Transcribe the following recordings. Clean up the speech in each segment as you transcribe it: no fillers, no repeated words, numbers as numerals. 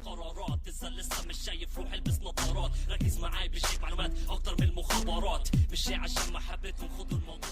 قرارات تنسى لسه مش شايف، روح البس نظارات، ركز معاي بشيء معلومات اكتر من المخابرات، مش شيء عشان محبتهم خدوا الموضوع.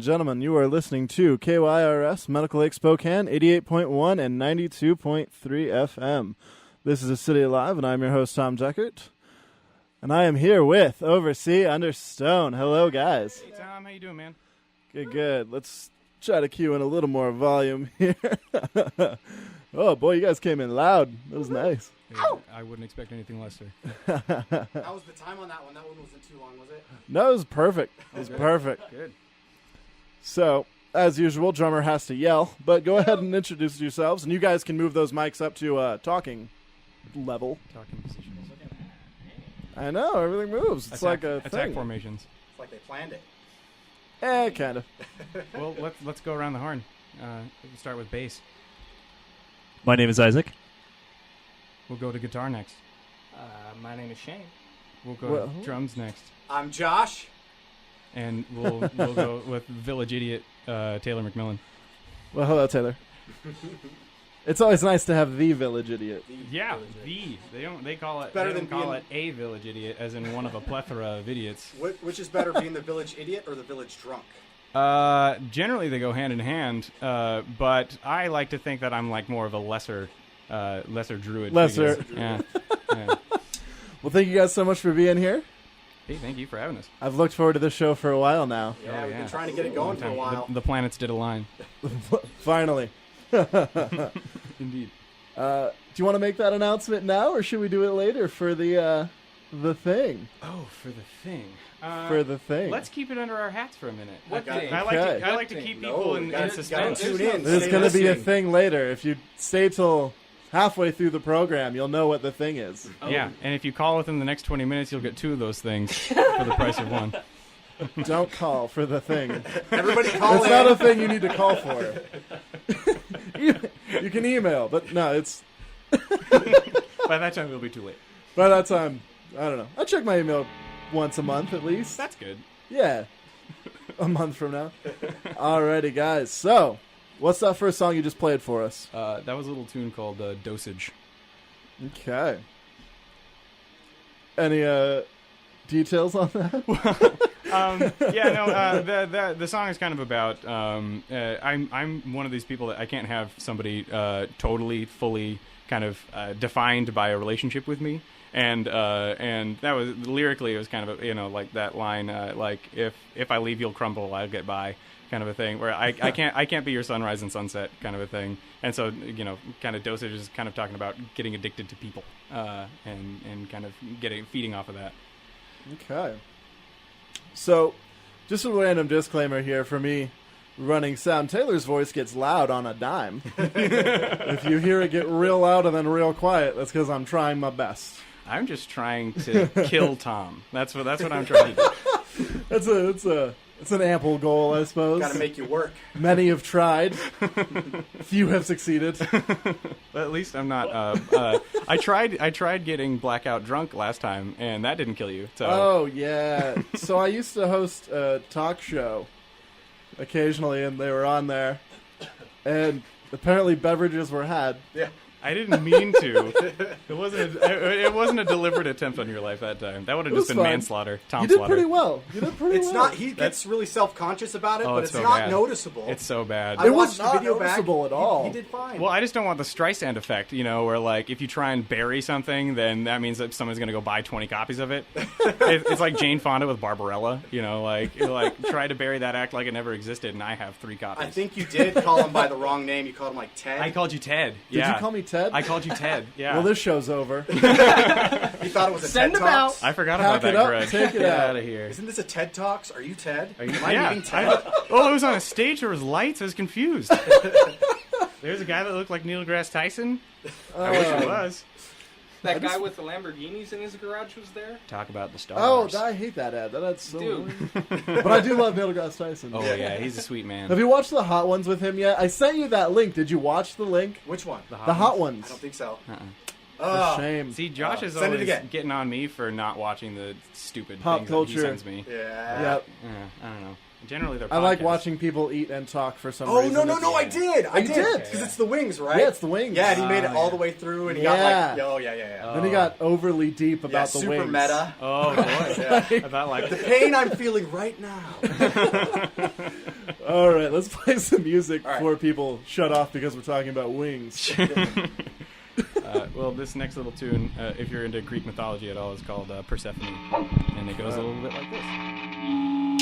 gentlemen, you are listening to KYRS Medical Lake Spokane, 88.1 and 92.3 FM. This is A City Alive, and I'm your host, Tom Deckert. And I am here with Oversea Understone. Hello, guys. Hey, Tom. How you doing, man? Good, good. Let's try to cue in a little more volume here. Oh, boy, you guys came in loud. That was nice. Yeah, I wouldn't expect anything less, sir. How was the time on that one? That one wasn't too long, was it? No, it was perfect. It was perfect. Good. So, as usual, drummer has to yell, but go ahead and introduce yourselves, and you guys can move those mics up to talking level. Talking positions. I know, everything moves. It's like a attack thing. formations. It's like they planned it. Kind of. Well, let's go around the horn. We can start with bass. My name is Isaac. We'll go to guitar next. My name is Shane. We'll go to drums next. I'm Josh. And we'll go with Village Idiot Taylor McMillan. Well, hello, Taylor. It's always nice to have the village idiot. Yeah, they call it Better they than don't call being- it a village idiot, as in one of a plethora of idiots. Which is better, being the village idiot or the village drunk? Generally they go hand in hand, but I like to think that I'm like more of a lesser druid. Lesser. figure. Yeah. Well, thank you guys so much for being here. Hey, thank you for having us. I've looked forward to this show for a while now. Yeah, we've been trying to get it going for a while. The planets did align. Finally. Indeed. Do you want to make that announcement now, or should we do it later for the thing? Oh, for the thing. For the thing. Let's keep it under our hats for a minute. What thing? I like to keep people in gotta suspense. tune in. There's Stay going to be a listening. thing later. If you stay till halfway through the program, you'll know what the thing is. Yeah, and if you call within the next 20 minutes, you'll get two of those things for the price of one. Don't call for the thing. Everybody call It's in. not a thing you need to call for. You can email, but no, it's By that time, it'll be too late. by that time. I don't know. I check my email once a month at least. That's good. Yeah, a month from now. Alrighty, guys. So, what's that first song you just played for us? That was a little tune called Dosage. Okay. Any details on that? The song is kind of about I'm one of these people that I can't have somebody totally fully kind of defined by a relationship with me, and that was lyrically, it was kind of like that line, like if I leave you'll crumble, I'll get by, kind of a thing, where I can't be your sunrise and sunset, kind of a thing. And so kind of Dosage is kind of talking about getting addicted to people, and kind of feeding off of that. Okay. So, just a random disclaimer here for me. Running sound, Taylor's voice gets loud on a dime. If you hear it get real loud and then real quiet, that's because I'm trying my best. I'm just trying to kill Tom. That's what I'm trying to do. It's an ample goal, I suppose. Gotta make you work. Many have tried. Few have succeeded. But at least I'm not. I tried getting blackout drunk last time, and that didn't kill you. So. Oh yeah. So I used to host a talk show occasionally, and they were on there, and apparently beverages were had. Yeah. I didn't mean to. It wasn't a deliberate attempt on your life that time. That would have It just was been fine. manslaughter. Tom You did slaughter. pretty well. It's not. He gets really self-conscious about it, Oh, but it's it's so not bad. noticeable. It's so bad. I It was watched the not video back. noticeable at all. He did fine. Well, I just don't want the Streisand effect, where like if you try and bury something, then that means that someone's going to go buy 20 copies of it. It's like Jane Fonda with Barbarella, like try to bury that act like it never existed, and I have 3 copies. I think you did call him by the wrong name. You called him like Ted. I called you Ted. Did Yeah. you call me Ted? I called you Ted. Yeah. Well, this show's over. He thought it was a Send TED him out. Talks. I forgot Pack about that, it up, Greg. take it Get out. out of here. Isn't this a TED Talks? Are you Ted? Are you, Am I yeah. meeting Ted? It was on a stage. There was lights. I was confused. There's a guy that looked like Neil deGrasse Tyson. I wish it was. That guy with the Lamborghinis in his garage was there? Talk about the stars. Oh, I hate that ad. That ad's so Dude. annoying. But I do love Neil deGrasse Tyson. Oh yeah, he's a sweet man. Have you watched the Hot Ones with him yet? I sent you that link. Did you watch the link? Which one? The Hot I Ones. don't think so. Uh-uh. Oh, Shame. See, Josh is Send it always again. getting on me for not watching the stupid Pop things culture. that he sends me. yeah. Yep. I don't know. Generally, they're. I like podcasts. watching people eat and talk for some Oh reason. no, I It's- did. I you did did? because it's the wings, right? Yeah, it's the wings. Yeah, and he made it all the way through, and he Yeah. got like, oh yeah. Then he got overly deep Yeah, about the super wings. meta. Oh boy, Yeah. about like The pain I'm feeling right now. All right, let's play some music All right. before people shut off because we're talking about wings. Well, this next little tune, if you're into Greek mythology at all, is called Persephone, and it goes a little bit like this.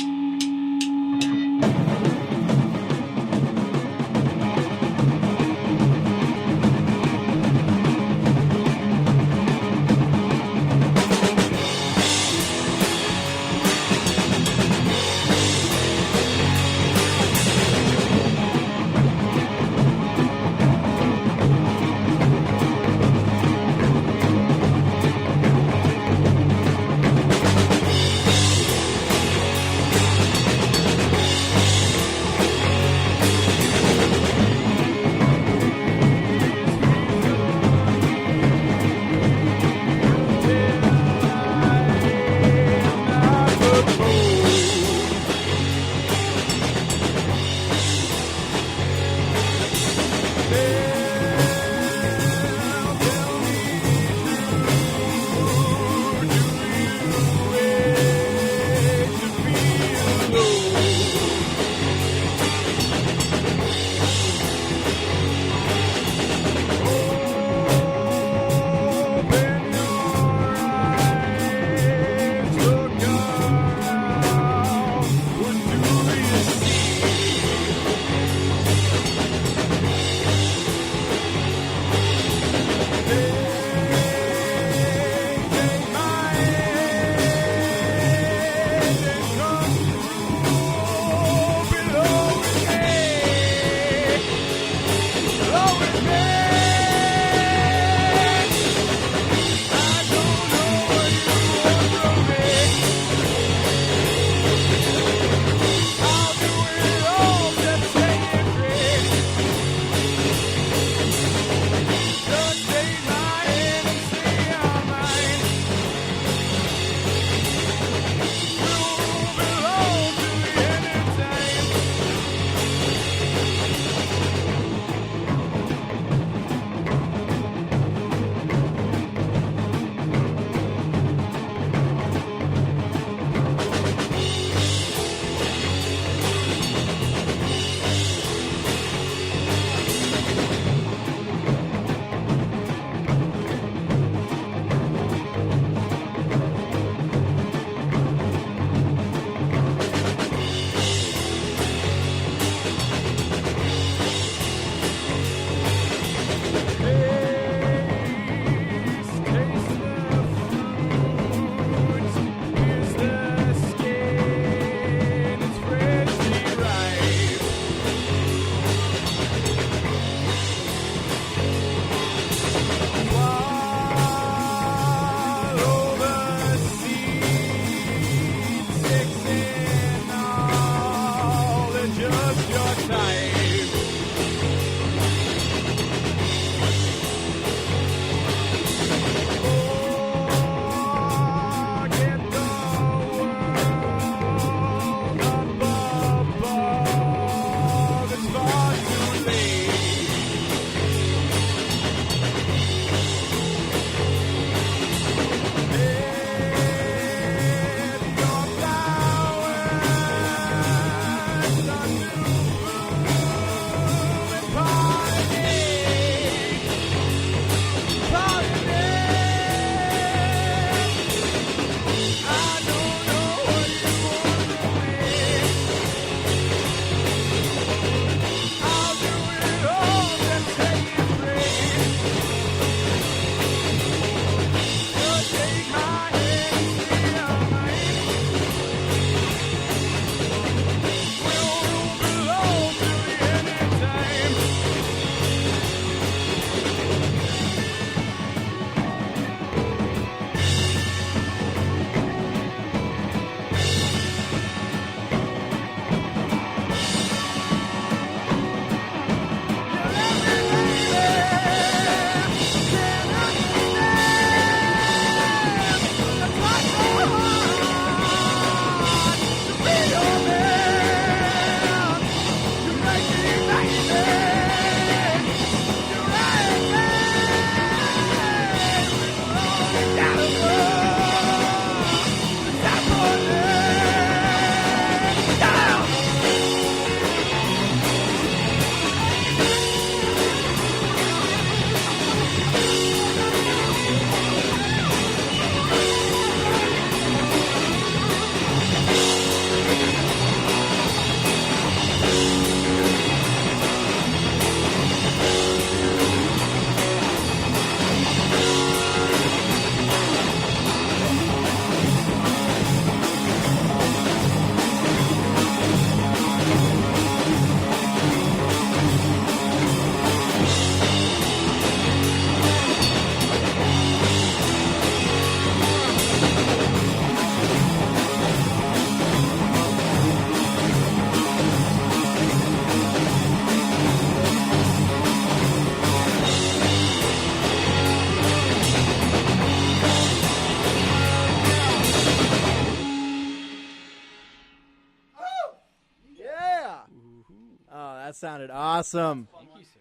sounded awesome. Thank you, sir.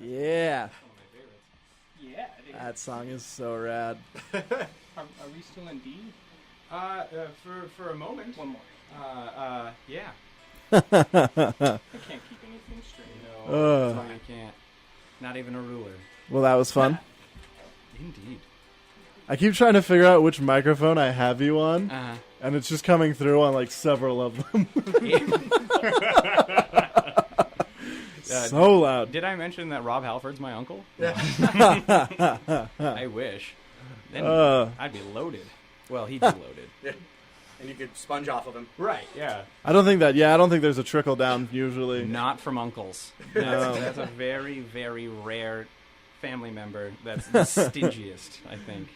Yeah. One of my favorites. Yeah, it is. That song is so rad. Are we still in D? For a moment. One more. Yeah. I can't keep anything straight. No, I can't. Not even a ruler. Well, that was fun. Indeed. I keep trying to figure out which microphone I have you on, Uh-huh. and it's just coming through on like several of them. So loud. Did I mention that Rob Halford's my uncle? Yeah. I wish. Then I'd be loaded. Well, he'd be loaded. And you could sponge off of him. Right, yeah. I don't think there's a trickle down usually. Not from uncles. No. That's a very, very rare family member that's the stingiest, I think.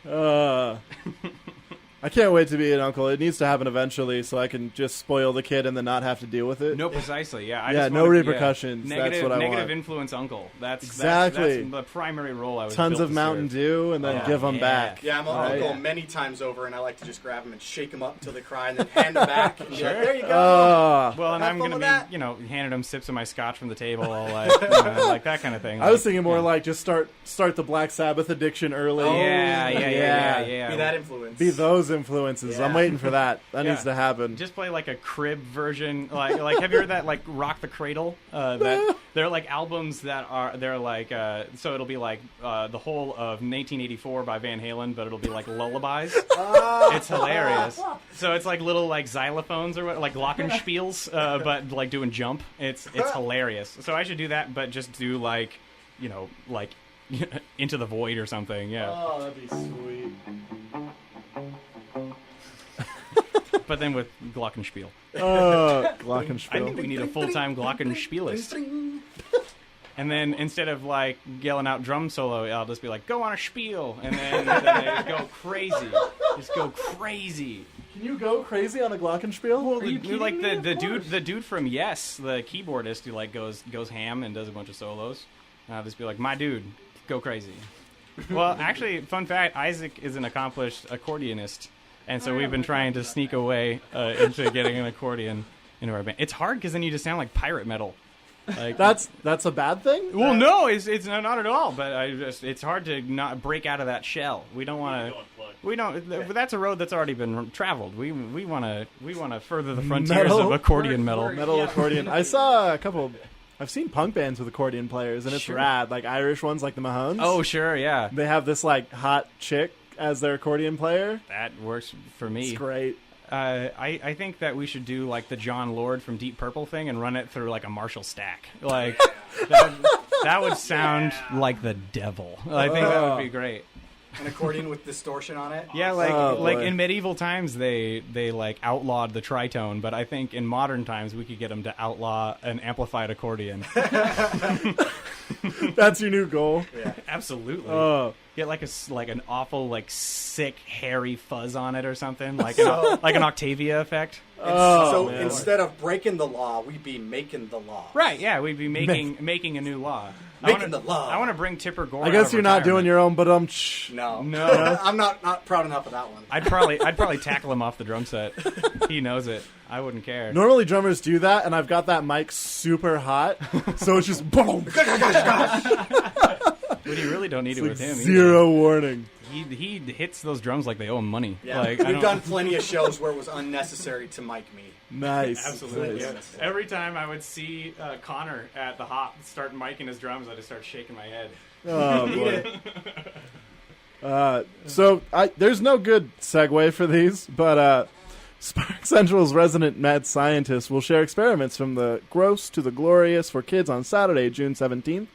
I can't wait to be an uncle. It needs to happen eventually so I can just spoil the kid and then not have to deal with it. No, precisely, yeah. Yeah, no repercussions. That's Negative, what I negative want. influence uncle. That's Exactly. That's the primary role I was Tons built of to Mountain serve. Dew and then give them yeah. back. Yeah, I'm an Right. uncle many times over, and I like to just grab them and shake them up until they cry, and then hand them back. And be like, there you go. Well, and Have I'm fun going with to that. be, handing them sips of my scotch from the table, like, like that kind of thing. I was thinking more like just start the Black Sabbath addiction early. Yeah. Be that influence. Be those influences. Yeah. I'm waiting for that. That Yeah. needs to happen. Just play like a crib version, like have you heard that like Rock the Cradle? That they're like albums that they're like so it'll be like the whole of 1984 by Van Halen, but it'll be like lullabies. It's hilarious. So it's like little like xylophones or what, like glockenspiels, but like doing jump. It's hilarious. So I should do that, but just do like like Into the Void or something. Yeah. Oh, that'd be sweet. But then with glockenspiel. Glockenspiel. I think we need a full-time glockenspielist. And then instead of like yelling out drum solo, I'll just be like, "Go on a spiel," and then they go crazy. Just go crazy. Can you go crazy on a glockenspiel? Well, like the dude from Yes, the keyboardist, who like goes ham and does a bunch of solos. And I'll just be like, "My dude, go crazy." Well, actually, fun fact: Isaac is an accomplished accordionist. And so we've been trying to sneak away into getting an accordion into our band. It's hard because then you just sound like pirate metal. Like, That's a bad thing? well, no, it's not at all. But it's hard to not break out of that shell. We don't want to. We don't. That's a road that's already been traveled. We want to further the frontiers Metal? of accordion metal. Metal accordion. I saw a couple. I've seen punk bands with accordion players, and it's Sure. rad. Like Irish ones, like the Mahones. Oh, sure, yeah, They have this like hot chick as their accordion player. that works for me. It's great. I think that we should do like the John Lord from Deep Purple thing and run it through like a Marshall stack. Like that would sound like the devil. I think that would be great. An accordion with distortion on it. Yeah, like Oh, like boy. in medieval times they like outlawed the tritone, but I think in modern times we could get them to outlaw an amplified accordion. That's your new goal. Yeah. Absolutely. Oh, Get like an awful like sick hairy fuzz on it or something, like an Octavia effect. So man. instead of breaking the law, we'd be making the law. Right? Yeah, we'd be making a new law. Making the law. I want to bring Tipper Gore. I guess out of you're not doing retirement. your own, but No. No. I'm not proud enough of that one. I'd probably tackle him off the drum set. He knows it. I wouldn't care. Normally drummers do that, and I've got that mic super hot, so it's just boom. But you really don't need it with him. either. Zero warning. He hits those drums like they owe him money. Yeah. Like, I We've don't- done plenty of shows where it was unnecessary to mic me. Nice. Absolutely. Nice. Yeah. Every time I would see Connor at the hop start miking his drums, I just start shaking my head. Oh boy. So there's no good segue for these, but Spark Central's resident mad scientist will share experiments from the gross to the glorious for kids on Saturday, June 17th,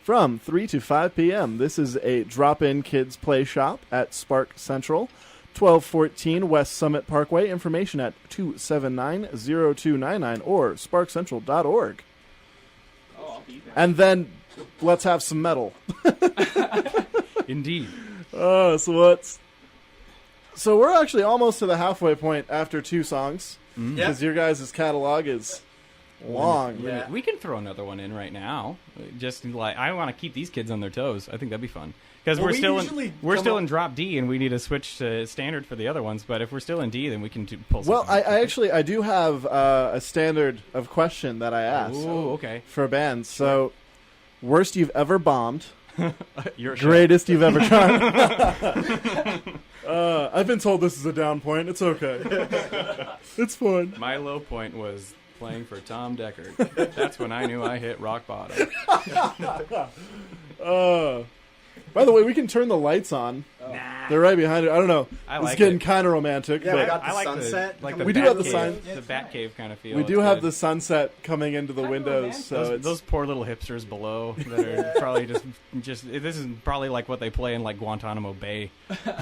from 3 to 5 p.m. This is a drop-in kids play shop at Spark Central, 1214 West Summit Parkway. Information at 279-0299 or sparkcentral.org. Oh, I'll be there. And then let's have some metal. Indeed. So we're actually almost to the halfway point after two songs. Yeah. Because your guys' catalog is long. Yeah. We can throw another one in right now. Just like I want to keep these kids on their toes. I think that'd be fun because Well, we're we still usually we're come still up- in drop D and we need to switch to standard for the other ones. But if we're still in D, then we can pull. Well, something. I do have a standard of question that I asked Ooh, okay. for bands. So, worst you've ever bombed, Your show. greatest you've ever tried. I've been told this is a down point. It's okay. It's fun. My low point was playing for Tom Deckert. That's when I knew I hit rock bottom. By the way, we can turn the lights on. Nah. They're right behind it. I don't know. I It's like getting it. kind of romantic. Yeah, but we got the I like sunset. like coming the We do Bat have the Cave- sign. the Batcave kind of feel. we It's do have good. the sunset coming into the windows. So Those, it's, those poor little hipsters below that are probably just this is probably like what they play in like Guantanamo Bay.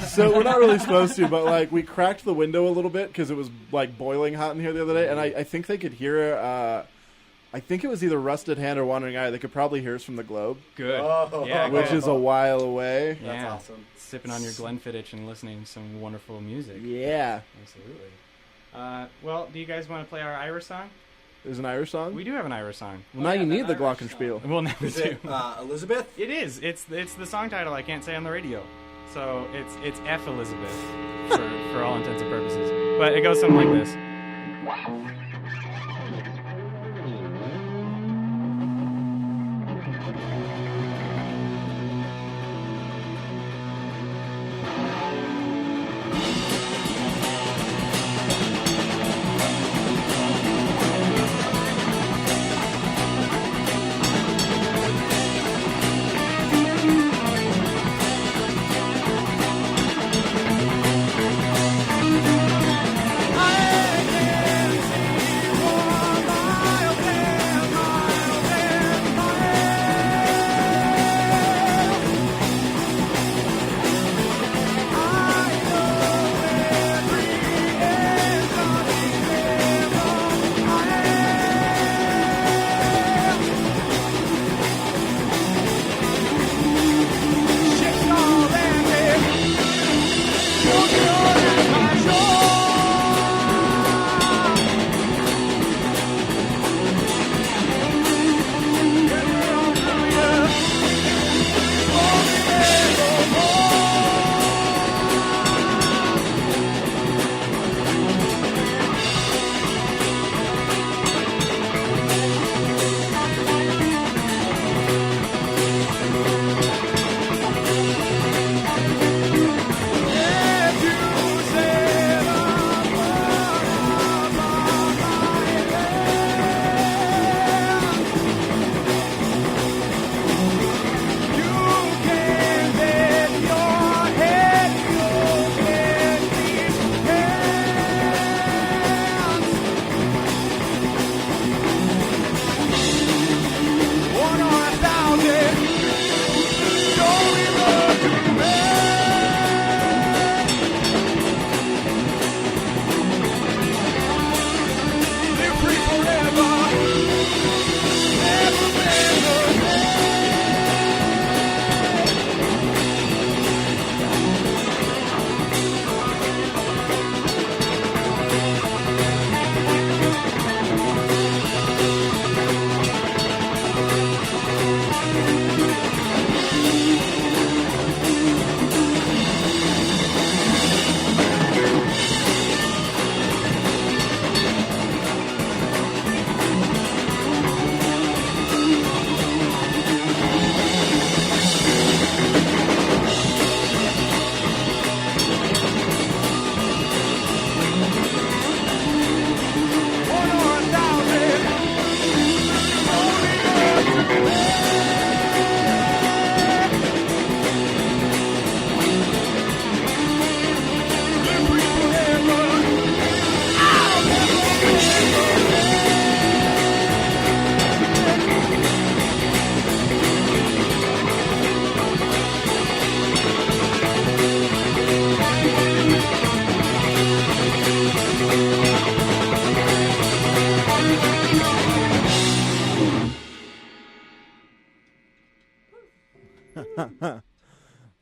so we're not really supposed to, but like we cracked the window a little bit because it was like boiling hot in here the other day, and I think they could hear. I think it was either Rusted Hand or Wandering Eye. They could probably hear us from the Globe, Good. Oh. Yeah, which good. is a while away. That's Yeah. awesome. Sipping on your Glenfiddich and listening to some wonderful music. Yeah. Absolutely. Well, do you guys want to play our Irish song? There's an Irish song. We do have an Irish song. Well, now you need the glockenspiel. Well, now we Is do. it Elizabeth? It is. It's the song title I can't say on the radio. So it's F Elizabeth for all intents and purposes. But it goes something like this.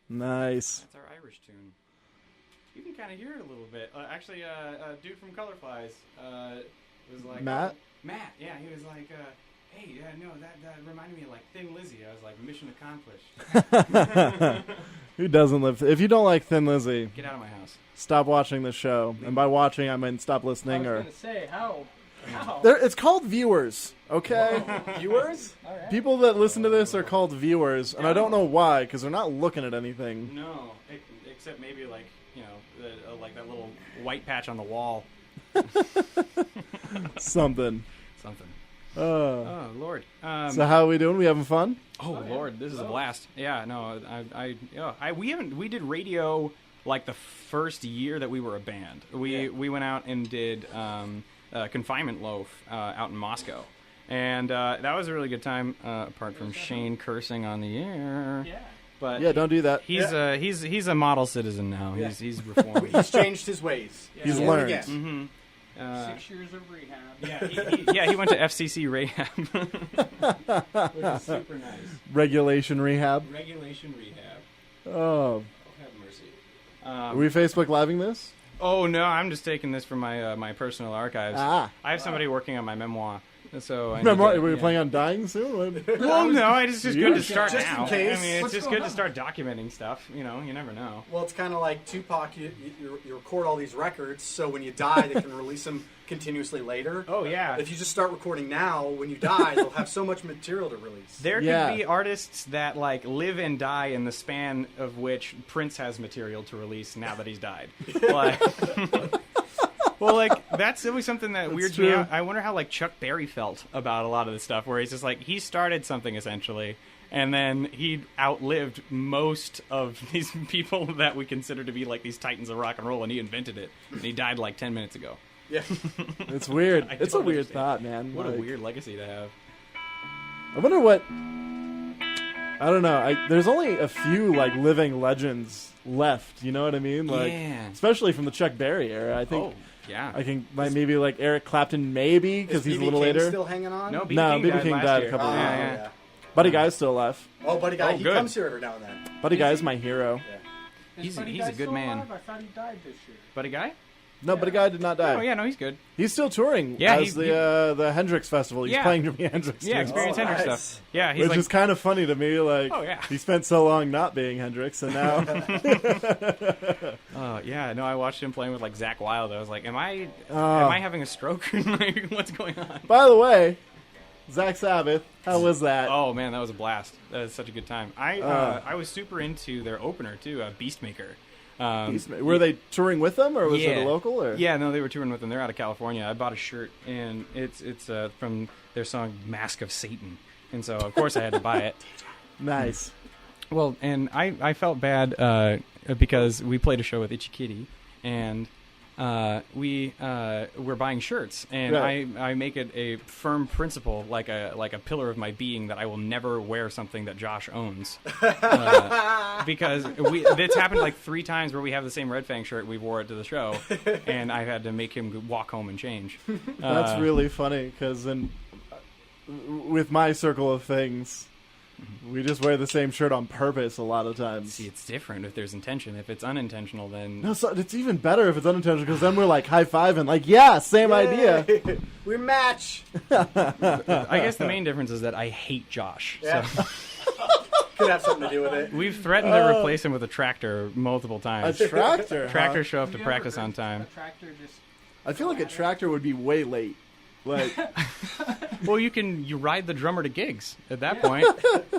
Nice. That's our Irish tune. You can kind of hear it a little bit. Actually, a dude from Colorflies It was like Matt? Matt, yeah, he was like, hey, no, that reminded me of like Thin Lizzy. I was like, mission accomplished. Who doesn't live? If you don't like Thin Lizzy, Get out of my house. stop watching the show. And by watching, I mean stop I listening. was Or going to say, how? it's called viewers, okay? Viewers? All right. People that listen to this are called viewers, and I don't know why, because they're not looking at anything. No, except maybe like, like that little white patch on the wall. Something. Something. Uh, Oh, Lord. so how are we doing? We having fun? Oh Lord, this is a blast. Yeah, no, we did radio like the first year that we were a band. We went out and did Confinement Loaf out in Moscow, and that was a really good time. Apart from Shane cursing on the air, Yeah. but Yeah, don't do that. he's a model citizen now. Yeah. He's reformed. He's changed his ways. He's Born learned. again. Mm-hmm. 6 years of rehab. He went to FCC rehab, which is super nice. Regulation rehab. Regulation rehab. Oh. Have mercy. Are we Facebook living this? Oh no, I'm just taking this from my my personal archives. Ah. I have somebody working on my memoir, so I need Remember, to- were you yeah. planning on dying soon? What? Well, no, it's just good to start Just in now. case. I mean, it's What's just going good to on? start documenting stuff. You know, you never know. Well, it's kind of like Tupac. You record all these records, so when you die, they can release them continuously later. Oh yeah. If you just start recording now, when you die, they'll have so much material to release. There Yeah. could be artists that like live and die in the span of which Prince has material to release now that he's died. Like, well, like that's always something that weirds me true. out. I wonder how like Chuck Berry felt about a lot of this stuff, where he's just like he started something essentially, and then he outlived most of these people that we consider to be like these titans of rock and roll, and he invented it, and he died like 10 minutes ago. Yeah. It's weird. I It's a don't weird understand. thought, man. What a Like, weird legacy to have. I wonder what. I don't know. There's only a few like living legends left. You know what I mean? Like, Yeah. especially from the Chuck Berry era. I think Oh, yeah. I can maybe like Eric Clapton, maybe because Is he's a B.B. little King later. still hanging on? No, No, B.B. King last died a year. couple Oh, of Yeah, years yeah. Buddy Guy's still alive. Oh, Buddy Guy, Oh, he good. comes here every now and then. Buddy Guy's my hero. Yeah. Is Buddy He's Guy a good still man. alive? I thought he died this year. Buddy Guy? No, Buddy Guy did not die. Oh, yeah, no, he's good. He's still touring Yeah, as the Hendrix Festival. He's Yeah. playing Jimi Hendrix. Yeah, too. Experience Oh, Hendrix nice. stuff. Yeah, he's Which like, is kind of funny to me. Like, Oh, yeah. he spent so long not being Hendrix, and now yeah, no, I watched him playing with like Zach Wilde. I was like, am I Oh. having a stroke? Like, what's going on? By the way, Zach Sabbath, how was that? Oh man, that was a blast. That was such a good time. I was super into their opener too, Beastmaker. Were they touring with them, or was it yeah. a local? Or? Yeah, no, they were touring with them. They're out of California. I bought a shirt, and it's from their song "Mask of Satan," and so of course I had to buy it. Nice. Well, and I felt bad because we played a show with Itchy Kitty, and we were buying shirts, and Right. I make it a firm principle, like a pillar of my being, that I will never wear something that Josh owns, because it's happened like 3 times where we have the same Red Fang shirt. We wore it to the show, and I had to make him walk home and change. That's really funny because with my circle of things, we just wear the same shirt on purpose a lot of times. See, it's different if there's intention. If it's unintentional, then No, so it's even better if it's unintentional because then we're like high fiving, like, yeah, same idea. Yay! We match. I guess the main difference is that I hate Josh. Yeah. So. Could have something to do with it. We've threatened to replace him with a tractor multiple A times. tractor. huh? Tractors show up to Have you practice ever on heard time. A tractor just I feel like a tractor would be way late. Like, Well, you ride the drummer to gigs at that point.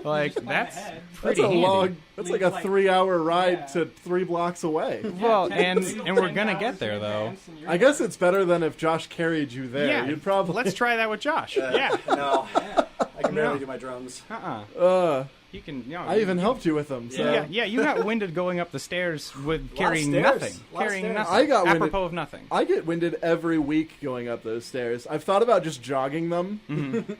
Like plan that's ahead. pretty that's a handy. long. That's like a Like- 3-hour ride Yeah. to 3 blocks away. Well, 10 and we're gonna 10 get hours there in though. advance and you're I guess it's better than if Josh carried you there. Yeah, You'd probably. let's try that with Josh. Yeah. No, I can barely No. do my drums. You can. I even helped you with them. So. Yeah, you got winded going up the stairs with carrying stairs. nothing. Lot of Carrying stairs. nothing. I got winded- apropos of nothing. I get winded every week going up those stairs. I've thought about just jogging them,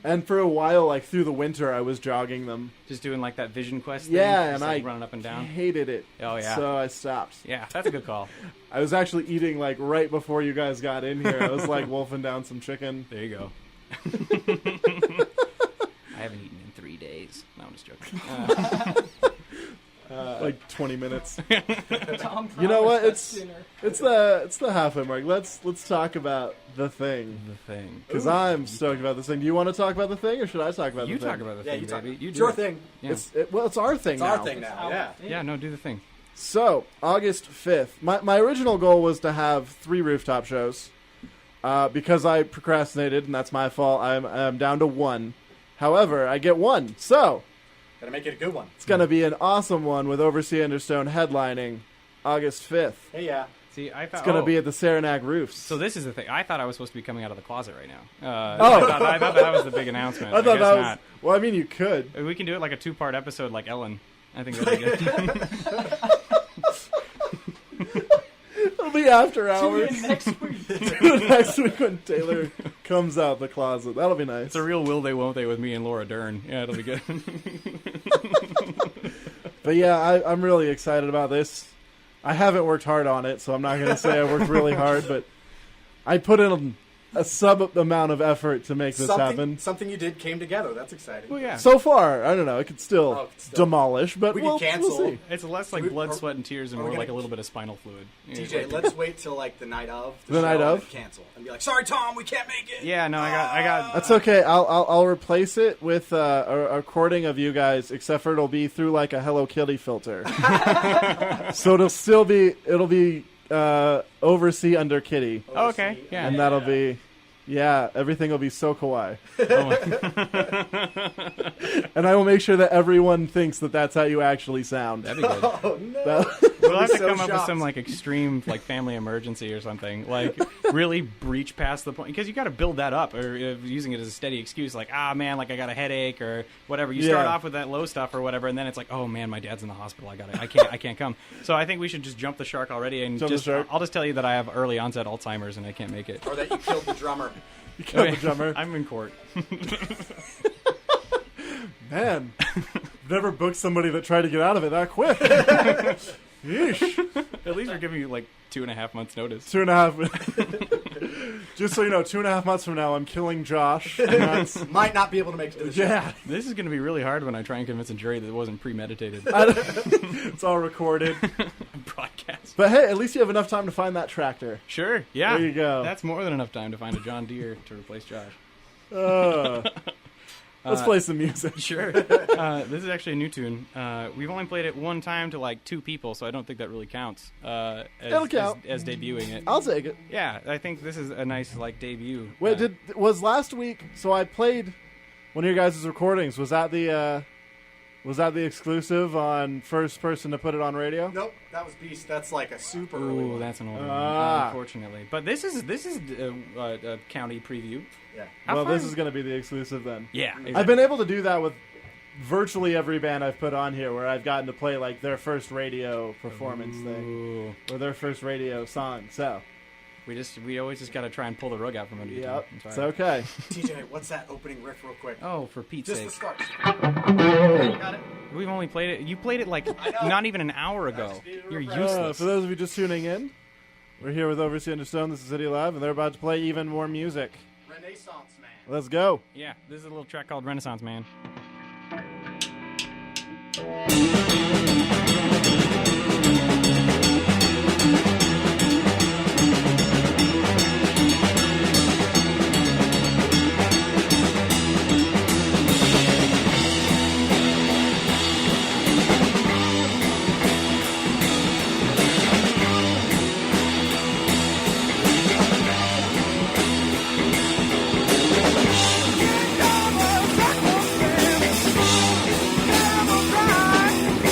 and for a while, like through the winter, I was jogging them. Just doing like that Vision Quest thing. Yeah, just, and like, I running up and down. hated it. Oh, yeah. So I stopped. Yeah, that's a good call. I was actually eating like right before you guys got in here. I was like wolfing down some chicken. There you go. I haven't eaten in 3 days. No, I'm just joking. like 20 minutes. Tom You know what? promised us It's dinner. it's the halfway mark. Let's talk about the thing. The thing. Because I'm stoked about this thing. Do you want to talk about the thing, or should I talk about You the thing? talk about the Yeah, thing, you talk. baby. You It's do your it. thing. Yeah. It's our thing It's now. our thing now. Our Yeah. thing. Yeah, no, do the thing. So, August 5th. My original goal was to have 3 rooftop shows. Because I procrastinated, and that's my fault, I'm down to 1. However, I get 1. So, Gotta make it a good one. it's going to be an awesome one with Oversea Understone headlining August 5th. Hey, yeah. See, I thought It's going to be at the Saranac Roofs. So this is the thing. I thought I was supposed to be coming out of the closet right now. Oh. I thought that was the big announcement. I thought guess that was... not. Well, I mean, you could. We can do it like a 2-part episode, like Ellen. I think that'd be good. It'll be after Tune hours. in next week. Next week when Taylor comes out the closet. That'll be nice. It's a real will they won't they with me and Laura Dern. Yeah, it'll be good. But yeah, I'm really excited about this. I haven't worked hard on it, so I'm not going to say I worked really hard, but I put in a sub amount of effort to make this happen. Something you did came together. That's exciting. Well, yeah. So far, I don't know. It could still, Oh, still. demolish, but We we'll, could cancel. we'll see. It's less like We- blood, are- sweat, and tears, and are we more like gonna- a little bit of spinal fluid. Yeah, DJ, like- let's wait till like the night of The night show of? and cancel and be like, sorry, Tom, we can't make it. Yeah, no, I got. That's okay. I'll replace it with a recording of you guys, except for it'll be through like a Hello Kitty filter. So it'll be Oversea under Kitty, Oh, okay, yeah. and that'll be. Yeah, everything will be so kawaii. And I will make sure that everyone thinks that that's how you actually sound. That'd be good. Oh no. That- We'll have to so come up with shocked. some like extreme like family emergency or something. Like really breach past the point because you got to build that up or using it as a steady excuse. Like man, like I got a headache or whatever. You start Yeah. off with that low stuff or whatever, and then it's like, oh man, my dad's in the hospital. I can't come. So I think we should just jump the shark already and Jump the shark. I'll just tell you that I have early onset Alzheimer's and I can't make it. Or that you killed the drummer. You killed the drummer. I'm in court. Man, never booked somebody that tried to get out of it that quick. Yeesh. At least we're giving you like 2.5 months notice. 2.5. Just so you know, 2.5 months from now, I'm killing Josh. And that's, Might not be able to make it to the show. yeah, This is going to be really hard when I try and convince a jury that it wasn't premeditated. it's all recorded. Broadcast. But hey, at least you have enough time to find that tractor. Sure. Yeah. There you go. That's more than enough time to find a John Deere to replace Josh. Let's play some music. Sure. This is actually a new tune. We've only played it one time to like 2 people, so I don't think that really counts. It'll count. As debuting it. I'll take it. Yeah, I think this is a nice like debut. Wait, was last week? So I played one of your guys' recordings. Was that the exclusive on First Person to put it on radio? Nope, that was Beast. That's like a super early Ooh, one. that's an old one, Ah. unfortunately. But this is a county preview. Yeah. How Well, far- this is going to be the exclusive then. Yeah, I've exactly. been able to do that with virtually every band I've put on here, where I've gotten to play like their first radio performance thing Ooh. or their first radio song. So, We always just got to try and pull the rug out from under you. yeah, Tim. it's Sorry. okay. TJ, what's that opening riff real quick? Oh, for Pete's Just sake. the start. You got it? We've only played it. You played it like not even an hour ago. just needed a You're refresher. useless. For those of you just tuning in, we're here with Oversea Understone. This is City Live, and they're about to play even more music. Renaissance man. Let's go. Yeah, this is a little track called Renaissance Man. Never right.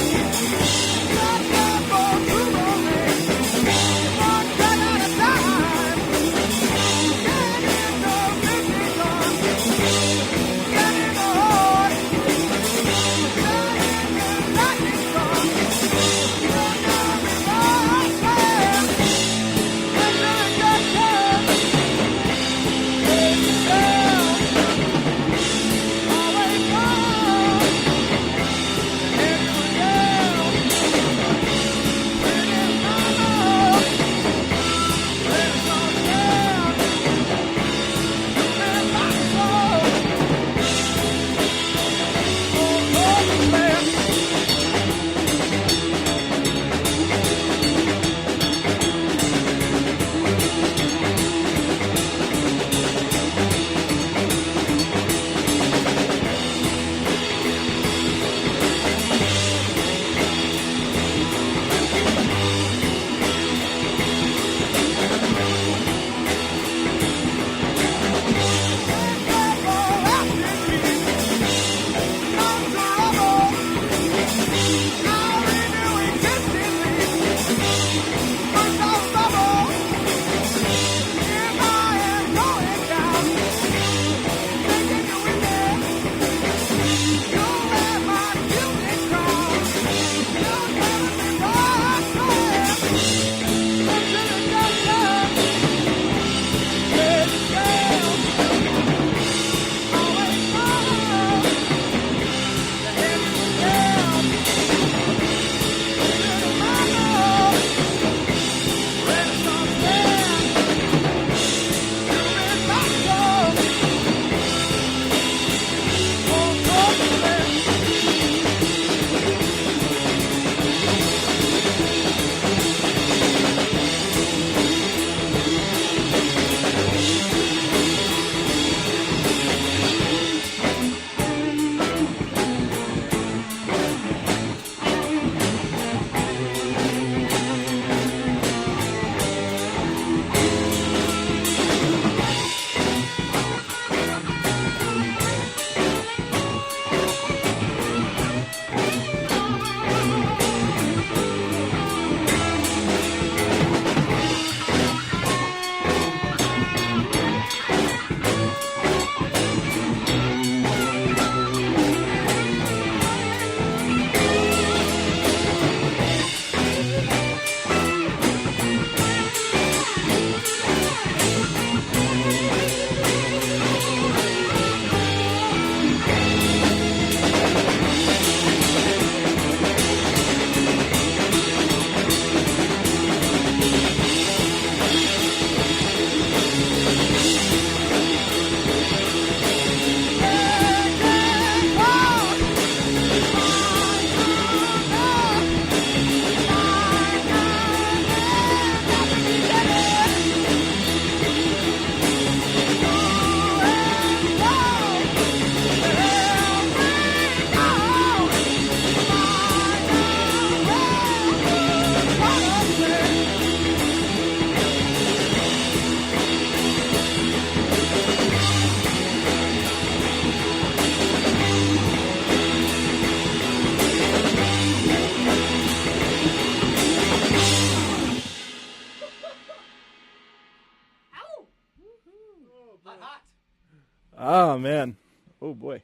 Oh, man. Oh, boy.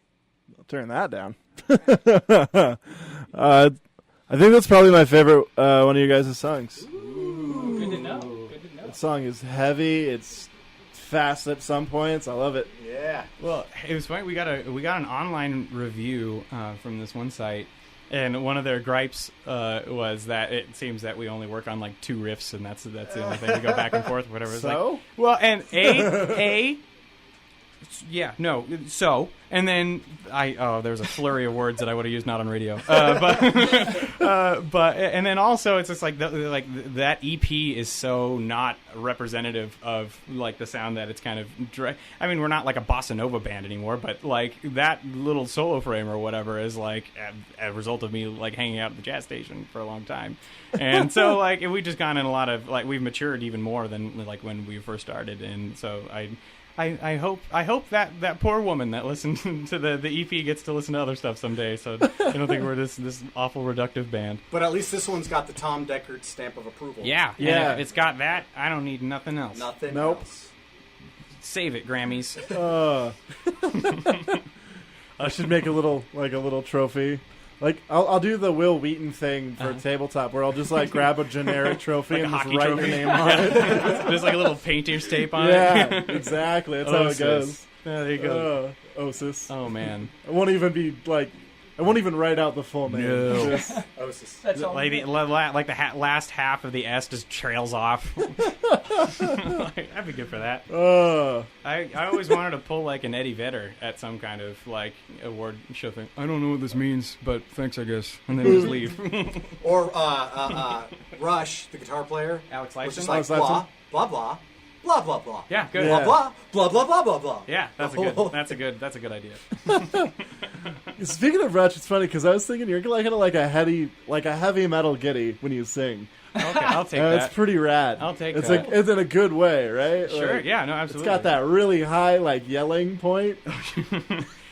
I'll turn that down. I think that's probably my favorite one of you guys' songs. Ooh, good to know. Good to know. The song is heavy. It's fast at some points. I love it. Yeah. Well, it was funny. We got an online review from this one site, and one of their gripes was that it seems that we only work on like 2 riffs, and that's the only thing. We go back and forth, whatever. It's So? like, well, and yeah, no. So, and then there's a flurry of words that I would have used not on radio. But and then also it's just like that EP is so not representative of like the sound that it's kind of. I mean, we're not like a bossa nova band anymore, but like that little solo frame or whatever is like a result of me like hanging out at the jazz station for a long time, and so like we just gone in a lot of like we've matured even more than like when we first started, and so I hope that poor woman that listened to the EP gets to listen to other stuff someday. So I don't think we're this awful reductive band. But at least this one's got the Tom Deckert stamp of approval. Yeah. Yeah. If it's got that, I don't need nothing else. Nothing Nope. else. Save it, Grammys. I should make a little trophy. Like I'll do the Will Wheaton thing for tabletop, where I'll just like grab a generic trophy Like a and just hockey write trophy. your name on it. There's like a little painter's tape on it. Yeah, exactly. That's how it OSUS. goes. Yeah, there you go. OSUS. Oh man. I won't even write out the full name. No. Just- OSUS. That's all. Like the last half of the S just trails off. I'd be good for that. I always wanted to pull like an Eddie Vedder at some kind of like award show thing. I don't know what this means, but thanks, I guess, and then just leave. Or Rush, the guitar player. Alex was Lifeson. just like Alex blah, Lifeson. blah, blah, blah, blah, blah. Yeah, good. Yeah. Blah, blah, blah, blah, blah, blah. Yeah, that's a good idea. Speaking of Rush, it's funny because I was thinking you're like kind of like a heavy metal giddy when you sing. Okay, I'll take And that. it's pretty rad. I'll take it's that. Like it's in a good way, right? Sure. Like, Yeah. No. It's Absolutely. got that really high like yelling point.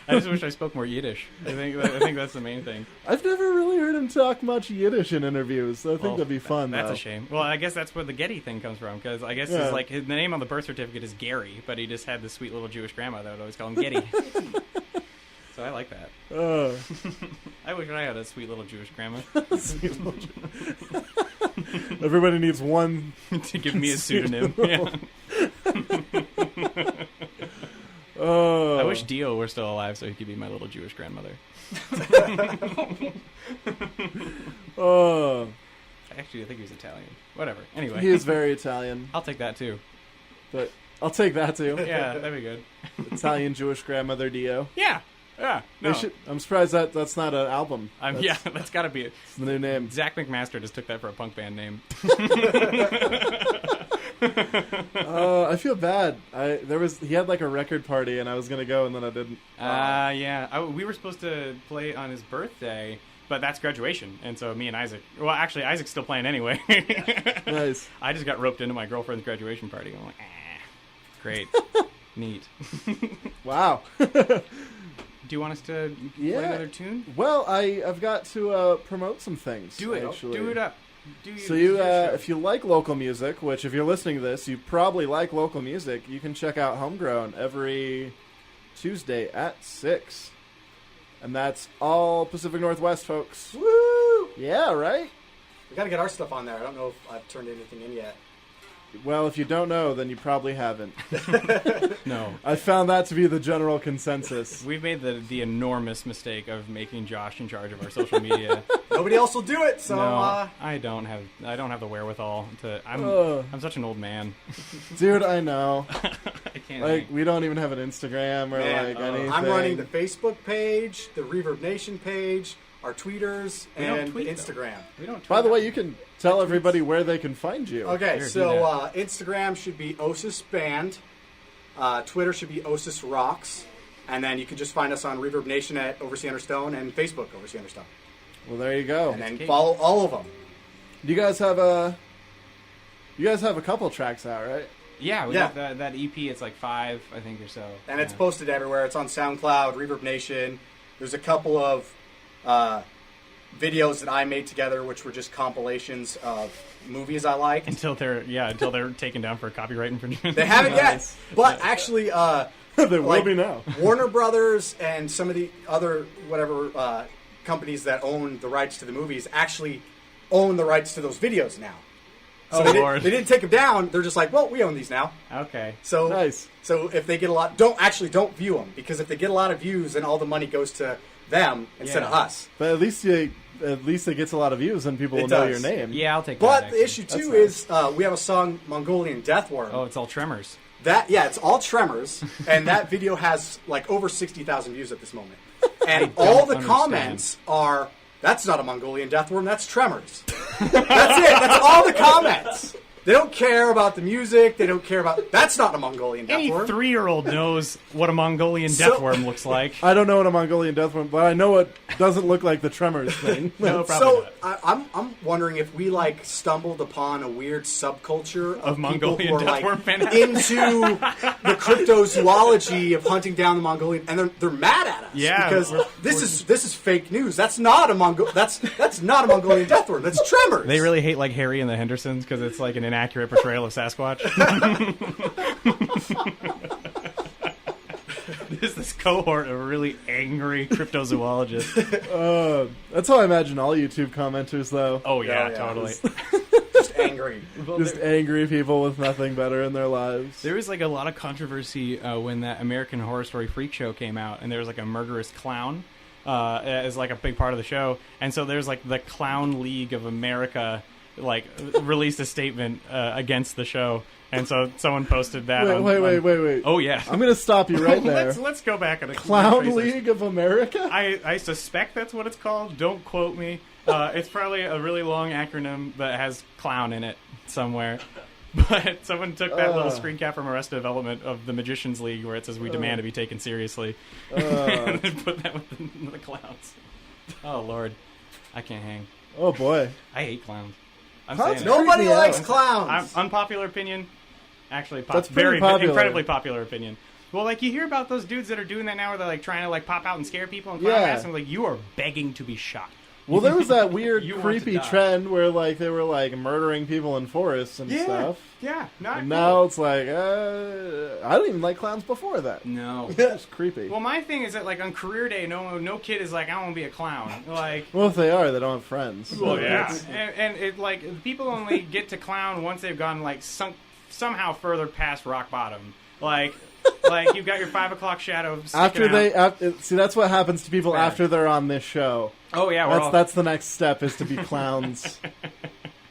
I just wish I spoke more Yiddish. I think that's the main thing. I've never really heard him talk much Yiddish in interviews, so I think Well, that'd be fun. That's though. a shame. Well, I guess that's where the Getty thing comes from, because I guess Yeah. it's like the name on the birth certificate is Gary, but he just had this sweet little Jewish grandma that would always call him Getty. So I like that. I wish I had a sweet little Jewish grandma Everybody needs one. to give me a pseudonym. Yeah. I wish Dio were still alive so he could be my little Jewish grandmother. Actually, I think he was Italian. Whatever. Anyway, He is very Italian, I'll take that too. but I'll take that too. Yeah, that'd be good. Italian Jewish grandmother Dio. Yeah. Yeah. No. I'm surprised that's not an album. Yeah, that's got to be it. It's the new name. Zach McMaster just took that for a punk band name. I feel bad. He had like a record party and I was gonna go and then I didn't. Yeah. We were supposed to play on his birthday, but that's graduation, and so me and Isaac. Well, actually, Isaac's still playing anyway. Nice. I just got roped into my girlfriend's graduation party. I'm like, great, neat. Wow. Do you want us to Yeah. play another tune? Well, I've got to promote some things. Do it. Actually. Do it up. So if you like local music, which if you're listening to this, you probably like local music, you can check out Homegrown every Tuesday at 6. And that's all Pacific Northwest, folks. Woo! Yeah, right? We got to get our stuff on there. I don't know if I've turned anything in yet. Well, if you don't know, then you probably haven't. No. I found that to be the general consensus. We've made the enormous mistake of making Josh in charge of our social media. Nobody else will do it, so No, I don't have the wherewithal to. I'm such an old man. Dude, I know. I can't. Like, we don't even have an Instagram or man, like anything. I'm running the Facebook page, the Reverb Nation page, our tweeters, We don't and tweet, Instagram. We don't. By the way, you can tell everybody where they can find you. Okay, Here, do so that. Instagram should be OSUS Band. Twitter should be OSUS Rocks. And then you can just find us on Reverb Nation at Oversee Understone and Facebook Oversee Understone. Well, there you go. And then cake. follow all of them. You guys have a couple tracks out, right? Yeah, we Yeah. got that EP. It's like 5, I think, or so. And it's Yeah. posted everywhere. It's on SoundCloud, Reverb Nation. There's a couple of videos that I made together, which were just compilations of movies I liked. until they're taken down for copyright infringement. They haven't Nice. yet, but actually, They will be now. Warner Brothers and some of the other companies that own the rights to the movies actually own the rights to those videos now. So Lord. they didn't take them down. They're just like, well, we own these now. Okay. So Nice. So if they get a lot, don't view them, because if they get a lot of views, then all the money goes to them instead of us. But at least it gets a lot of views and people will It know does. your name. Yeah, I'll take that. But actually. the issue too That's is we have a song, Mongolian Deathworm. Oh, it's all Tremors. It's all Tremors, and that video has like over 60,000 views at this moment. And all the understand. comments are, "That's not a Mongolian Deathworm, that's Tremors." That's it. That's all the comments. They don't care about the music. They don't care about. That's not a Mongolian Any Deathworm. 3-year-old knows what a Mongolian So- deathworm looks like. I don't know what a Mongolian Deathworm, but I know it doesn't look like the Tremors thing. No, probably So not. I'm wondering if we like stumbled upon a weird subculture of people Mongolian who are like deathworm fanatics. into the cryptozoology of hunting down the Mongolian, and they're mad at us. Yeah, because this is fake news. That's not a that's not a Mongolian deathworm. That's Tremors. They really hate like Harry and the Hendersons because it's like an inaccurate portrayal of Sasquatch. There's this cohort of really angry cryptozoologists. That's how I imagine all YouTube commenters, though. Oh yeah, yeah. totally. just angry. Just angry people with nothing better in their lives. There was like a lot of controversy when that American Horror Story Freak Show came out, and there was like a murderous clown as like a big part of the show, and so there's like the Clown League of America like released a statement against the show, and so someone posted that. Wait. Oh yeah. I'm going to stop you right there. Let's go back at a Clown League of America? I suspect that's what it's called. Don't quote me. It's probably a really long acronym that has clown in it somewhere. But someone took that little screen cap from Arrested Development of the Magicians League where it says we demand to be taken seriously, and then put that with the clowns. Oh Lord, I can't hang. Oh boy. I hate clowns. I'm Clowns? saying it. Nobody Freak me likes out. clowns. Unpopular opinion. Actually, That's pretty very popular. incredibly popular opinion. Well, like you hear about those dudes that are doing that now, where they're like trying to like pop out and scare people and clown Yeah. masks, and like you are begging to be shot. Well, there was that weird, You want creepy to die. trend where like they were like murdering people in forests and stuff. Yeah, not And now it's like, I didn't even like clowns before that. no. It's creepy. Well, my thing is that like on career day, no kid is like I want to be a clown. Like, Well, if they are, they don't have friends. well, So yeah, it's- and it like people only get to clown once they've gone like somehow further past rock bottom. Like you've got your 5 o'clock shadow. After sticking out. they see, that's what happens to people Fair. after they're on this show. Oh yeah, That's the next step is to be clowns.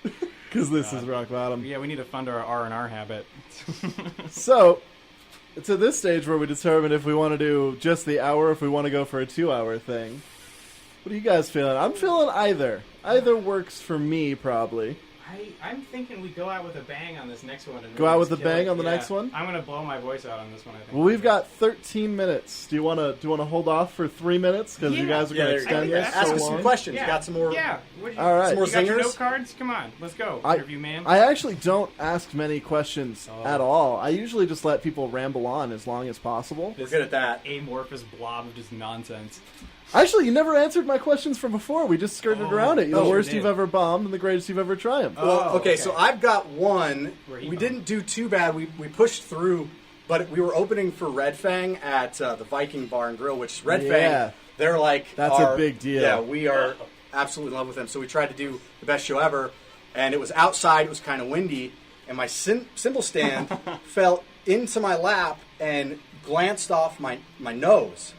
Because this is rock bottom. yeah, we need to fund our R&R habit. So, it's at this stage where we determine if we want to do just the hour, if we want to go for a 2-hour thing. What are you guys feeling? I'm feeling either. Either works for me, probably. I'm thinking we go out with a bang on this next one. And Go really out with just a kill bang it. on the Yeah. next one? I'm gonna blow my voice out on this one. I think. Well, we've got 13 minutes. Do you want to hold off for 3 minutes? Because you Yeah. guys are going to there you extend think this that's- Ask so us some long. questions. Yeah. You got some more? Yeah. What do you, All right. Some more You got your zingers? note cards? Come on, let's go. I- Interview man. I actually don't ask many questions at all. I usually just let people ramble on as long as possible. We're good at that. amorphous blob of just nonsense. Actually, you never answered my questions from before. We just skirted around it. The sure worst did. you've ever bombed and the greatest you've ever triumphed. Well, Oh, okay, so I've got one. Where he We bombed. didn't do too bad. We pushed through, but we were opening for Red Fang at the Viking Bar and Grill, which Red Yeah. Fang, they're like That's a big deal. Yeah, we are absolutely in love with them. So we tried to do the best show ever, and it was outside. It was kind of windy, and my cymbal stand fell into my lap and glanced off my nose.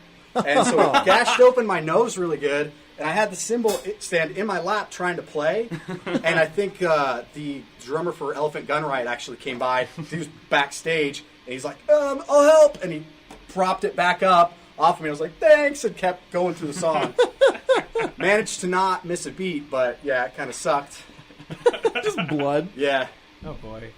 And so it gashed open my nose really good, and I had the cymbal stand in my lap trying to play. And I think the drummer for Elephant Gun Riot actually came by. He was backstage, and he's like, I'll help. And he propped it back up off of me. I was like, thanks, and kept going through the song. Managed to not miss a beat, but yeah, it kind of sucked. Just blood. Yeah. Oh boy.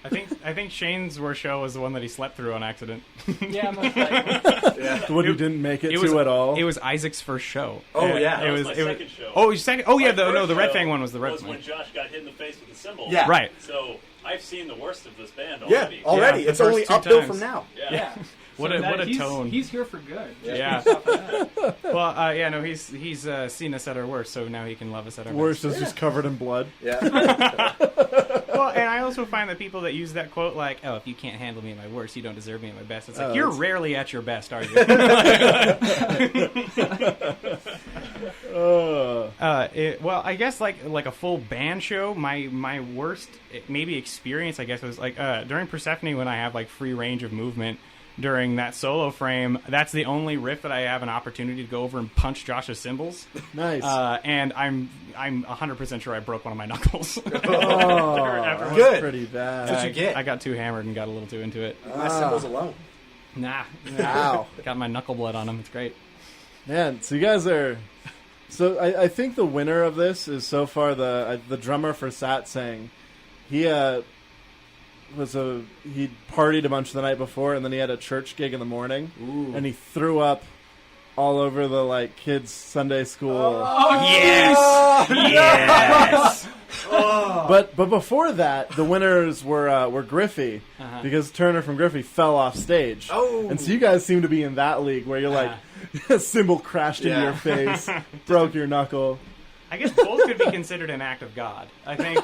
I think Shane's worst show was the one that he slept through on accident. Yeah, most likely. Yeah. What you didn't make it, was to at all. It was Isaac's first show. Oh, yeah. It That was my it was second show. Oh, your second. Oh yeah, My the first Red show Fang one was the Red was Fang. when Josh got hit in the face with a cymbal. Yeah. Right. So I've seen the worst of this band Yeah, already. already. Yeah, the it's only first two uphill times. from now. Yeah. What So a he's, tone. He's here for good. Yeah. Based off of that. Well, yeah, no, he's seen us at our worst, so now he can love us at our Worst best. is just covered in blood. Yeah. Well, and I also find that people that use that quote, like, "Oh, if you can't handle me at my worst, you don't deserve me at my best." It's like you're rarely at your best, are you? Well, I guess like a full band show. My worst maybe experience, I guess, was like during Persephone when I have like free range of movement. During that solo frame, that's the only riff that I have an opportunity to go over and punch Josh's cymbals. Nice. And I'm 100% sure I broke one of my knuckles. That's Good. pretty bad. That's what you get. I got too hammered and got a little too into it. My symbols alone. Nah. Ow. Got my knuckle blood on them. It's great. Man, so you guys are... So I think the winner of this is so far the drummer for Satsang. He he partied a bunch the night before, and then he had a church gig in the morning. Ooh. And he threw up all over the like kids' Sunday school. Oh, yes! Yes! But before that, the winners were Griffey, because Turner from Griffey fell off stage. Oh. And so you guys seem to be in that league where you're like, a cymbal crashed into your face, broke your knuckle. I guess both could be considered an act of God. I think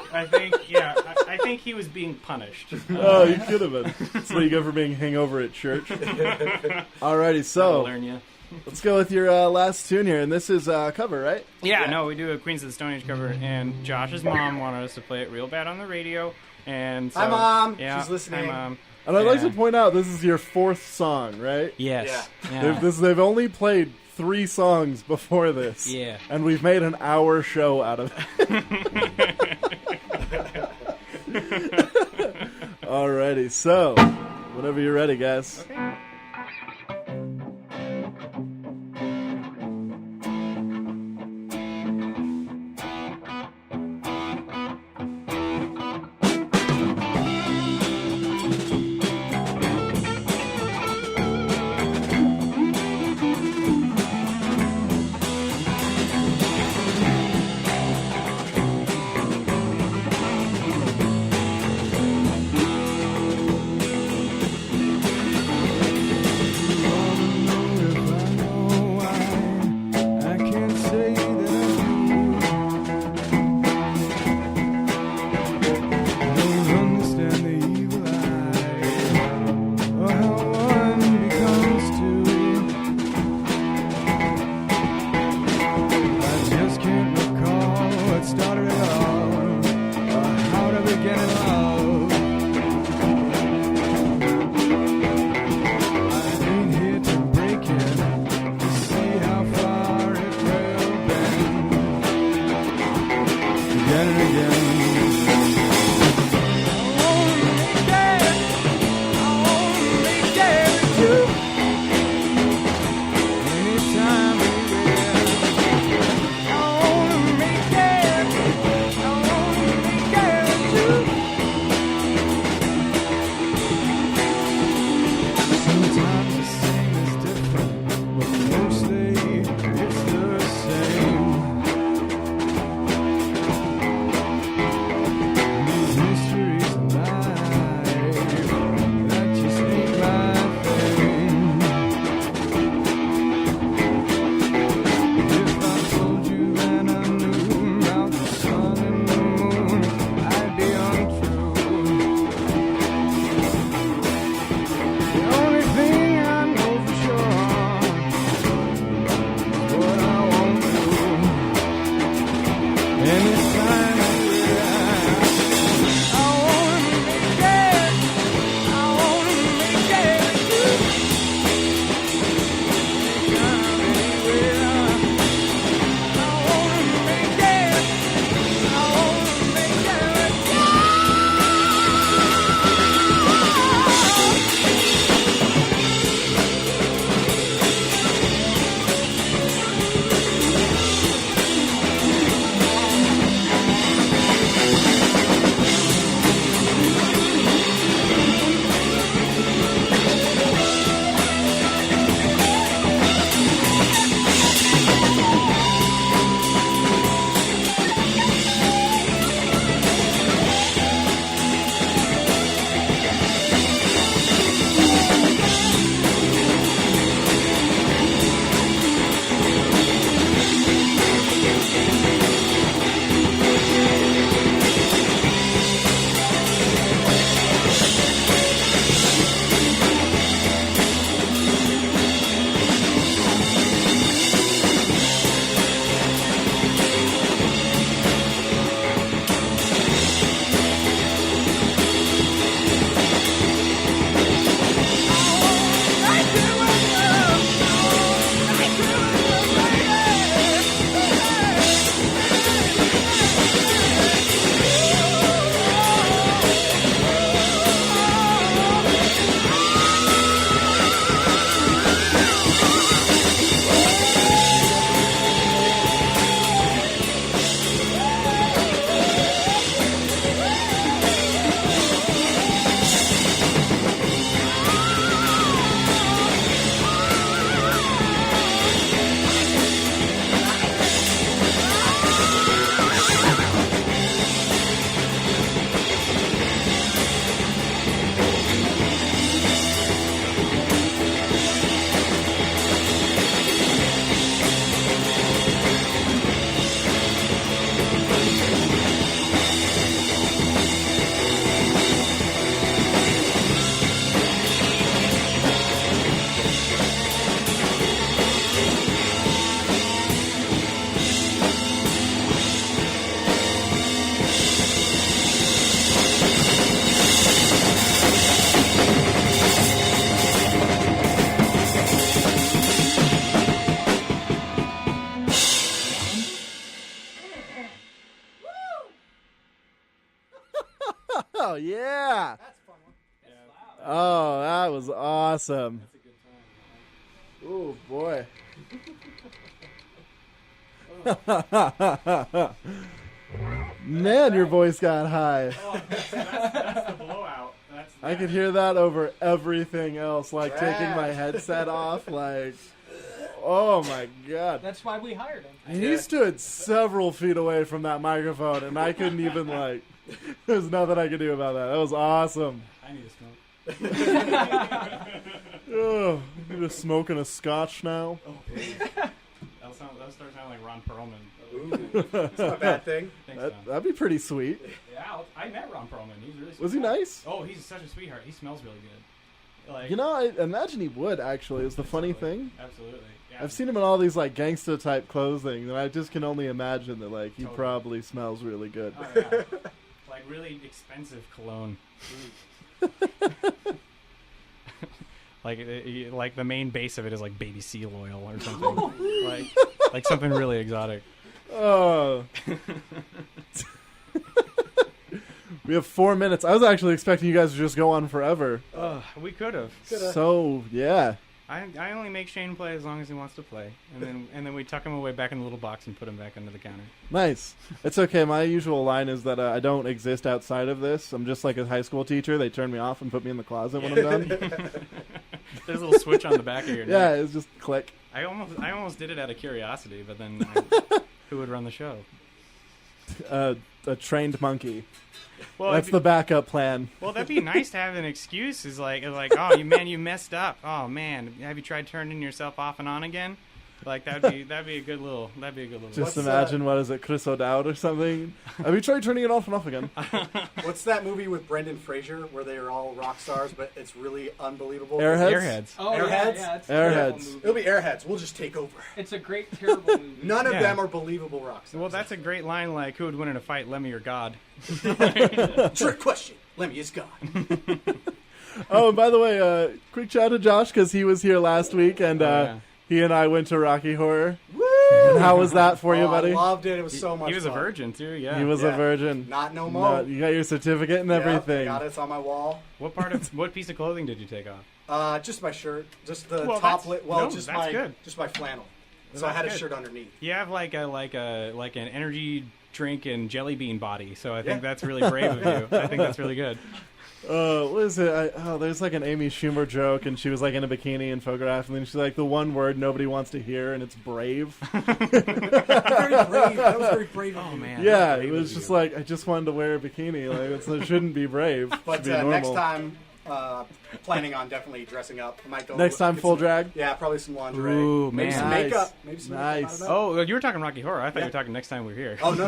he was being punished. Oh, you could have been. That's what you go for being hangover at church. Alrighty, I'll so learn you. let's go with your last tune here, and this is a cover, right? Yeah, no, we do a Queens of the Stone Age cover, and Josh's mom wanted us to play it real bad on the radio. And so, Hi, Mom. Yeah, She's listening. Hi, Mom. And I'd like to point out this is your fourth song, right? Yes. Yeah. They've only played 3 songs before this. Yeah. And we've made an hour show out of it. Alrighty, so whenever you're ready, guys. Okay. Oh, yeah. That's a fun one. Oh, that was awesome. Oh, boy. Man, your voice got high. That's the blowout. I could hear that over everything else, like taking my Trash. headset off, like, oh my god. That's why we hired him. He stood several feet away from that microphone, and I couldn't even, like, there's nothing I could do about that. That was awesome. I need a smoke. Oh, I'm just smoking a scotch now. That'll start sounding like Ron Perlman. Ooh, that's not a bad thing. Thanks, Tom. That'd be pretty sweet. Yeah, I met Ron Perlman. He's really sweet. Was he nice? Oh, he's such a sweetheart. He smells really good. Like, You know, I imagine he would, actually, is the funny thing. Absolutely. Yeah. I've seen him in all these, like, gangsta-type clothing, and I just can only imagine that, like, he Totally. probably smells really good. Oh, yeah. Like really expensive cologne. Like the main base of it is like baby seal oil or something. like something really exotic. Oh. We have 4 minutes. I was actually expecting you guys to just go on forever. We could have. So, yeah. I only make Shane play as long as he wants to play, and then we tuck him away back in the little box and put him back under the counter. Nice. It's okay. My usual line is that I don't exist outside of this. I'm just like a high school teacher. They turn me off and put me in the closet when I'm done. There's a little switch on the back of your Yeah, neck. it's just click. I almost did it out of curiosity, but then who would run the show? A trained monkey. Well, That's the backup plan. Well, that'd be nice to have an excuse. Is like, oh, you messed up. Oh man, have you tried turning yourself off and on again? Like that'd be a good little. Just What's, imagine, what is it, Chris O'Dowd or something? Have you tried turning it off and off again? What's that movie with Brendan Fraser where they are all rock stars, but it's really unbelievable? Airheads? Oh, Airheads? yeah, it's a Airheads. terrible movie. It'll be Airheads. We'll just take over. It's a great, terrible movie. None of Yeah. them are believable rock stars. Well, that's a great line. Like, who would win in a fight, Lemmy or God? Trick question. Lemmy is God. Oh, and by the way, quick shout out to Josh, because he was here last week, and yeah. he and I went to Rocky Horror. Woo! And how was that for you, Oh, buddy? I loved it. It was so much He was a fun. virgin too. Yeah. He was a Yeah. virgin. Not no more. You got your certificate and everything. Got it. It's on my wall. What piece of clothing did you take off? Just my shirt. Just the Well, top that's- lip. Well, no, just that's my good. just my flannel. So That's I had a good. shirt underneath. You have like an energy drink and jelly bean body. So I think Yeah. that's really brave of you. I think that's really good. What is it? There's like an Amy Schumer joke, and she was like in a bikini and photographed, and then she's like, the one word nobody wants to hear, and it's brave. Very brave. That was very brave. Oh man. Yeah, that's it brave was of just you. like, I just wanted to wear a bikini. Like, it shouldn't be brave. It But should be normal. next time, planning on definitely dressing up. I might go Next time, get full some- drag? Yeah, probably some lingerie. Ooh, Maybe man. some Nice. makeup. Maybe some makeup. I Nice. don't know. Oh, you were talking Rocky Horror. I thought you were talking next time we were here. Oh, no.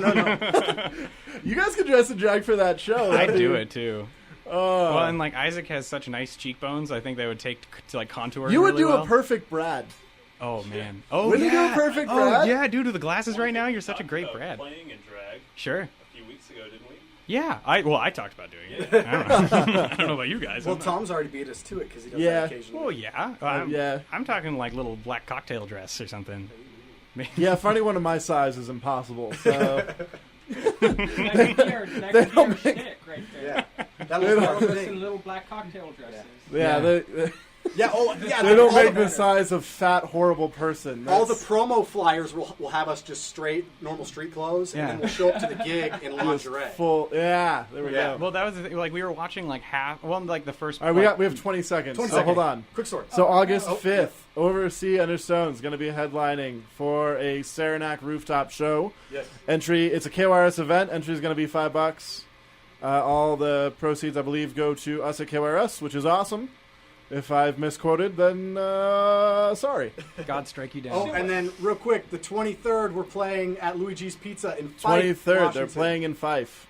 You guys could dress in drag for that show. I'd That'd do be- it too. Oh. Well, and like Isaac has such nice cheekbones, I think they would take to like contour. You would really do well. a perfect Brad. Oh man. Oh Wouldn't yeah. you do a perfect Oh Brad? yeah, dude, with the glasses right now, you're such a Talked great about Brad. Playing in drag Sure. a few weeks ago, didn't we? Yeah. I talked about doing it. I don't know, I don't know about you guys. Well, I'm not- Tom's already beat us to it because he does Yeah. that occasionally. Oh yeah. Yeah. I'm talking like little black cocktail dress or something. Yeah, for anyone of my size is impossible. So That could be our stick right there. Yeah. That looks All more of us in fitting. little black cocktail dresses. yeah, Yeah. Yeah, yeah. they don't all make the- the size of fat, horrible person. All the That's promo flyers will have us just straight, normal street clothes, Yeah. and then we'll show up to the gig in just lingerie. full. Yeah, there we Yeah. go. Well, that was the thing. Like we were watching like like the first. All right, we have 20 seconds. 20 so seconds. hold on. Quick story. So August Oh, 5th, Oversea Understone is going to be headlining for a Saranac rooftop show. Yes. Entry, it's a KYRS event. Entry is going to be $5. All the proceeds, I believe, go to us at KYRS, which is awesome. If I've misquoted, then sorry. God strike you down. Oh, and then real quick, the 23rd we're playing at Luigi's Pizza in Fife, 23rd, they're Washington. playing in Fife.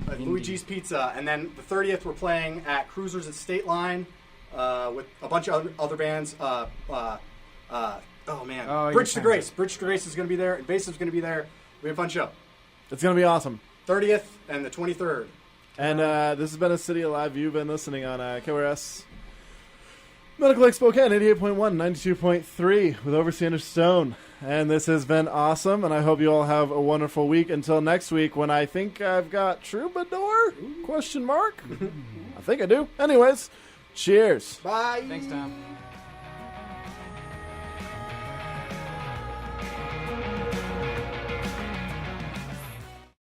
At Luigi's Pizza, and then the 30th we're playing at Cruisers at State Line with a bunch of other bands. Oh man, Oh, Bridge to you're Grace. Bridge to Grace is going to be there. Invasive's going to be there. We have a fun show. It's going to be awesome. 30th and the 23rd. And this has been a City Alive. You've been listening on KYRS. Medical Lake Spokane, 88.1, 92.3 with Oversea Understone. And this has been awesome, and I hope you all have a wonderful week. Until next week, when I think I've got Troubadour? Question mark? I think I do. Anyways, cheers. Bye. Thanks, Tom.